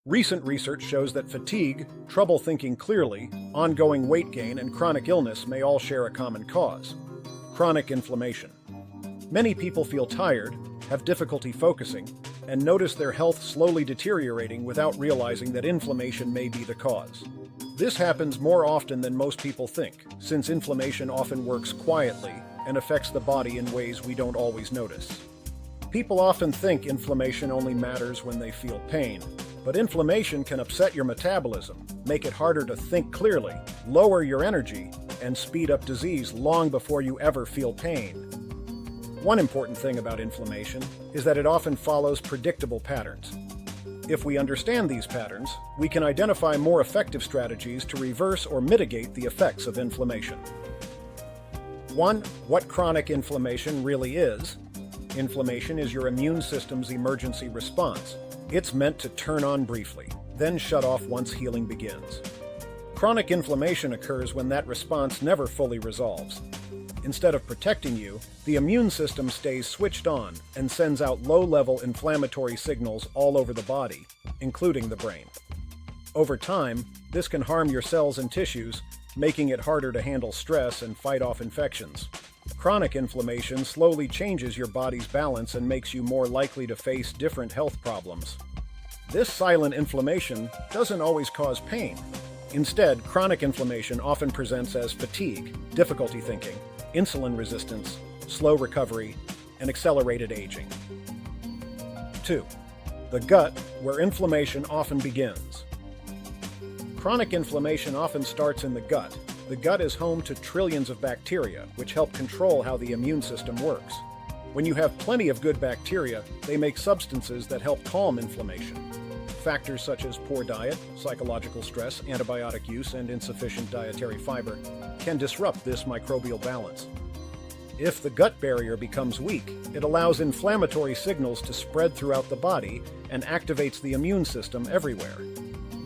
Recent research shows that fatigue, trouble thinking clearly, ongoing weight gain, and chronic illness may all share a common cause: chronic inflammation. Many people feel tired, have difficulty focusing, and notice their health slowly deteriorating without realizing that inflammation may be the cause. This happens more often than most people think, since inflammation often works quietly and affects the body in ways we don't always notice. People often think inflammation only matters when they feel pain, but inflammation can upset your metabolism, make it harder to think clearly, lower your energy, and speed up disease long before you ever feel pain. One important thing about inflammation is that it often follows predictable patterns. If we understand these patterns, we can identify more effective strategies to reverse or mitigate the effects of inflammation. 1. What chronic inflammation really is. Inflammation is your immune system's emergency response. It's meant to turn on briefly, then shut off once healing begins. Chronic inflammation occurs when that response never fully resolves. Instead of protecting you, the immune system stays switched on and sends out low-level inflammatory signals all over the body, including the brain. Over time, this can harm your cells and tissues, making it harder to handle stress and fight off infections. Chronic inflammation slowly changes your body's balance and makes you more likely to face different health problems. This silent inflammation doesn't always cause pain. Instead, chronic inflammation often presents as fatigue, difficulty thinking, insulin resistance, slow recovery, and accelerated aging. 2. The gut, where inflammation often begins. Chronic inflammation often starts in the gut. The gut is home to trillions of bacteria, which help control how the immune system works. When you have plenty of good bacteria, they make substances that help calm inflammation. Factors such as poor diet, psychological stress, antibiotic use, and insufficient dietary fiber can disrupt this microbial balance. If the gut barrier becomes weak, it allows inflammatory signals to spread throughout the body and activates the immune system everywhere.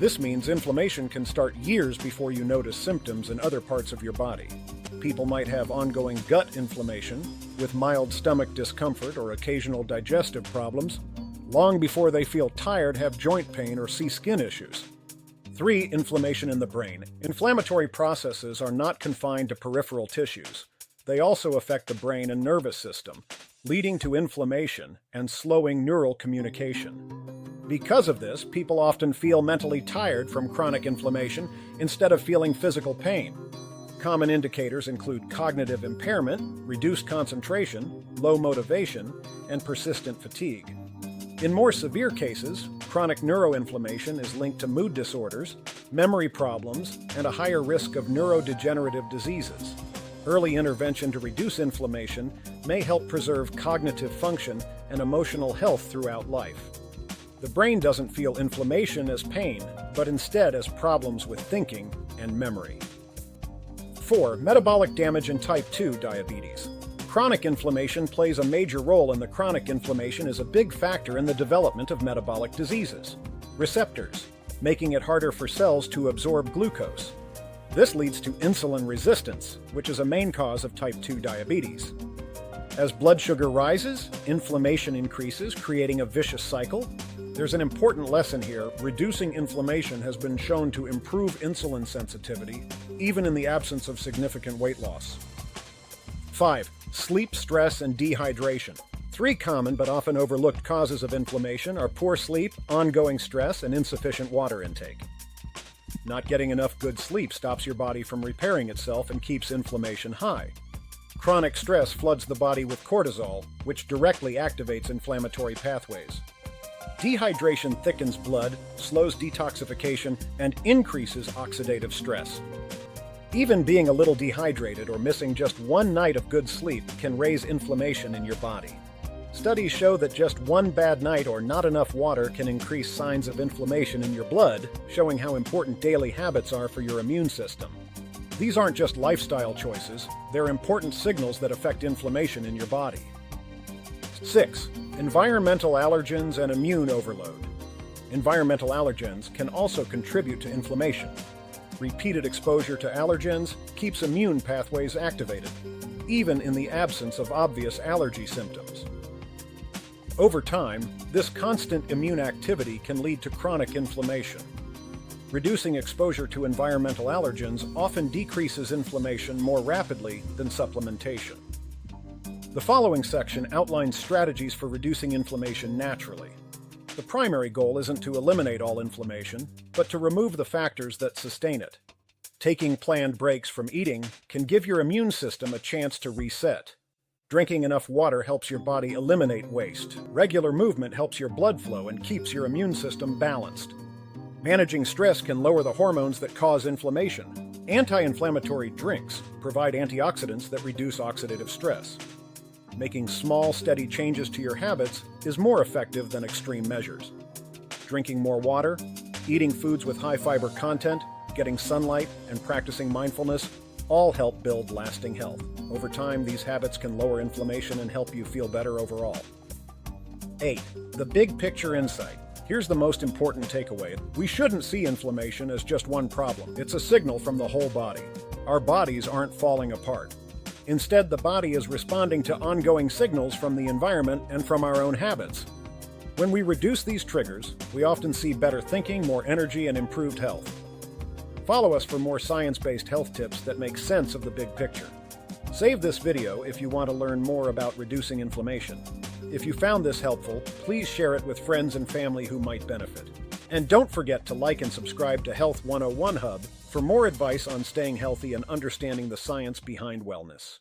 This means inflammation can start years before you notice symptoms in other parts of your body. People might have ongoing gut inflammation, with mild stomach discomfort or occasional digestive problems, long before they feel tired, have joint pain, or see skin issues. 3. Inflammation in the brain. Inflammatory processes are not confined to peripheral tissues. They also affect the brain and nervous system, leading to inflammation and slowing neural communication. Because of this, people often feel mentally tired from chronic inflammation instead of feeling physical pain. Common indicators include cognitive impairment, reduced concentration, low motivation, and persistent fatigue. In more severe cases, chronic neuroinflammation is linked to mood disorders, memory problems, and a higher risk of neurodegenerative diseases. Early intervention to reduce inflammation may help preserve cognitive function and emotional health throughout life. The brain doesn't feel inflammation as pain, but instead as problems with thinking and memory. 4. Metabolic damage in type 2 diabetes. Chronic inflammation plays a major role, and the chronic inflammation is a big factor in the development of metabolic diseases. Receptors, making it harder for cells to absorb glucose. This leads to insulin resistance, which is a main cause of type 2 diabetes. As blood sugar rises, inflammation increases, creating a vicious cycle. There's an important lesson here. Reducing inflammation has been shown to improve insulin sensitivity, even in the absence of significant weight loss. 5. Sleep, stress, and dehydration. 3 common but often overlooked causes of inflammation are poor sleep, ongoing stress, and insufficient water intake. Not getting enough good sleep stops your body from repairing itself and keeps inflammation high. Chronic stress floods the body with cortisol, which directly activates inflammatory pathways. Dehydration thickens blood, slows detoxification, and increases oxidative stress. Even being a little dehydrated or missing just one night of good sleep can raise inflammation in your body. Studies show that just one bad night or not enough water can increase signs of inflammation in your blood, showing how important daily habits are for your immune system. These aren't just lifestyle choices, they're important signals that affect inflammation in your body. 6. Environmental allergens and immune overload. Environmental allergens can also contribute to inflammation. Repeated exposure to allergens keeps immune pathways activated, even in the absence of obvious allergy symptoms. Over time, this constant immune activity can lead to chronic inflammation. Reducing exposure to environmental allergens often decreases inflammation more rapidly than supplementation. The following section outlines strategies for reducing inflammation naturally. The primary goal isn't to eliminate all inflammation, but to remove the factors that sustain it. Taking planned breaks from eating can give your immune system a chance to reset. Drinking enough water helps your body eliminate waste. Regular movement helps your blood flow and keeps your immune system balanced. Managing stress can lower the hormones that cause inflammation. Anti-inflammatory drinks provide antioxidants that reduce oxidative stress. Making small, steady changes to your habits is more effective than extreme measures. Drinking more water, eating foods with high fiber content, getting sunlight, and practicing mindfulness all help build lasting health. Over time, these habits can lower inflammation and help you feel better overall. 8. The big picture insight. Here's the most important takeaway. We shouldn't see inflammation as just one problem. It's a signal from the whole body. Our bodies aren't falling apart. Instead, the body is responding to ongoing signals from the environment and from our own habits. When we reduce these triggers, we often see better thinking, more energy, and improved health. Follow us for more science-based health tips that make sense of the big picture. Save this video if you want to learn more about reducing inflammation. If you found this helpful, please share it with friends and family who might benefit. And don't forget to like and subscribe to Health 101 Hub for more advice on staying healthy and understanding the science behind wellness.